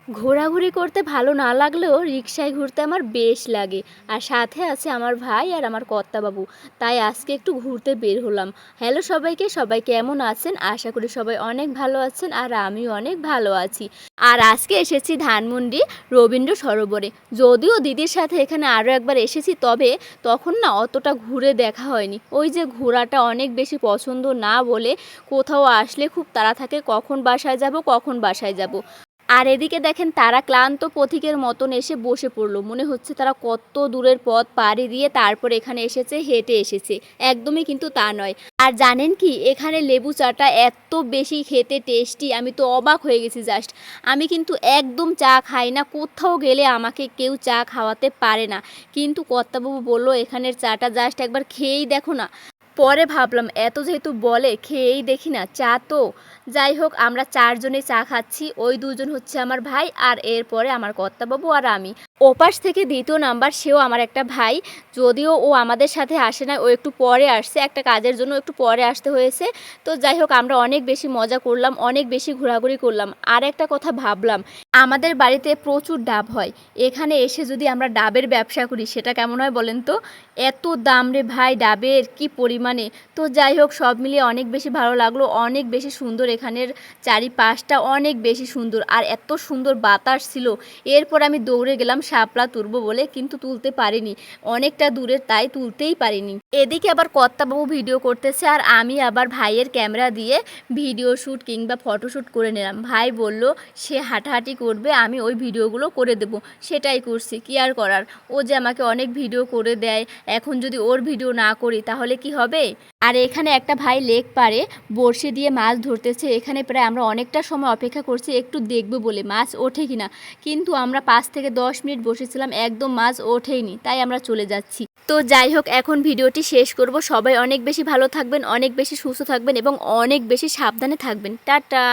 ঘোরাঘুরি করতে ভালো না লাগলেও রিক্সায় ঘুরতে আমার বেশ লাগে। আর সাথে আছে আমার ভাই আর আমার কর্তাবাবু। তাই আজকে একটু ঘুরতে বের হলাম। হ্যালো সবাইকে, সবাই কেমন আছেন? আশা করি সবাই অনেক ভালো আছেন আর আমিও অনেক ভালো আছি। আর আজকে এসেছি ধানমন্ডি রবীন্দ্র সরোবরে। যদিও দিদির সাথে এখানে আরও একবার এসেছি, তবে তখন না অতটা ঘুরে দেখা হয়নি। ওই যে ঘোরাটা অনেক বেশি পছন্দ না বলে কোথাও আসলে খুব তাড়া থাকে, কখন বাসায় যাব কখন বাসায় যাব। আর এদিকে দেখেন তারা ক্লান্ত পথিকের মতন এসে বসে পড়লো। মনে হচ্ছে তারা কত দূরের পথ পাড়ি দিয়ে তারপর এখানে এসেছে, হেঁটে এসেছে। একদমই কিন্তু তা নয়। আর জানেন কি, এখানে লেবু চাটা এত বেশি খেতে টেস্টি, আমি তো অবাক হয়ে গেছি জাস্ট। আমি কিন্তু একদম চা খাই না, কোথাও গেলে আমাকে কেউ চা খাওয়াতে পারে না। কিন্তু কর্তাবাবু বললো এখানের চাটা জাস্ট একবার খেয়েই দেখো না। পরে ভাবলাম এত যেহেতু বলে খেয়েই দেখি না, চা তো। যাই হোক, আমরা চারজনে চা খাচ্ছি। ওই দুজন হচ্ছে আমার ভাই, আর এরপরে আমার কর্তাবাবু আর আমি। ওপাশ থেকে দ্বিতীয় নাম্বার, সেও আমার একটা ভাই। যদিও ও আমাদের সাথে আসে না, ও একটু পরে আসছে, একটা কাজের জন্য একটু পরে আসতে হয়েছে। তো যাই হোক, আমরা অনেক বেশি মজা করলাম, অনেক বেশি ঘোরাঘুরি করলাম। আর একটা কথা ভাবলাম, আমাদের বাড়িতে প্রচুর ডাব হয়, এখানে এসে যদি আমরা ডাবের ব্যবসা করি সেটা কেমন হয় বলেন তো? এত দাম রে ভাই ডাবের, কি পরিমাণে! তো যাই হোক, সব মিলিয়ে অনেক বেশি ভালো লাগলো, অনেক বেশি সুন্দর এখানের চারিপাশটা, অনেক বেশি সুন্দর। আর এত সুন্দর বাতাস ছিল। এরপর আমি দৌড়ে গেলাম শাপলা তুলবো বলে, কিন্তু তুলতে পারিনি, অনেকটা দূরের, তাই তুলতেই পারিনি। এদিকে আবার কর্তাবাবু ভিডিও করতেছে আর আমি আবার ভাইয়ের ক্যামেরা দিয়ে ভিডিও শ্যুট কিংবা ফটোশ্যুট করে নিলাম। ভাই বলল সে হাঁটাহাঁটি করবে, আমি ওই ভিডিওগুলো করে দেব। সেটাই করছি, কি আর করার। ও যে আমাকে অনেক ভিডিও করে দেয়, এখন যদি ওর ভিডিও না করি তাহলে কি হবে? আর এখানে একটা ভাই লেক পাড়ে বড়শি দিয়ে মাছ ধরতেছে। এখানে প্রায় আমরা অনেকটা সময় অপেক্ষা করছি একটু দেখব বলে মাছ ওঠে কিনা, কিন্তু আমরা 5 থেকে 10 মিনিট বসেছিলাম, একদম মাছ ওঠেইনি, তাই আমরা চলে যাচ্ছি। তো যাই হোক, এখন ভিডিওটি শেষ করব। সবাই অনেক বেশি ভালো থাকবেন, অনেক বেশি সুস্থ থাকবেন এবং অনেক বেশি সাবধানে থাকবেন। টাটা।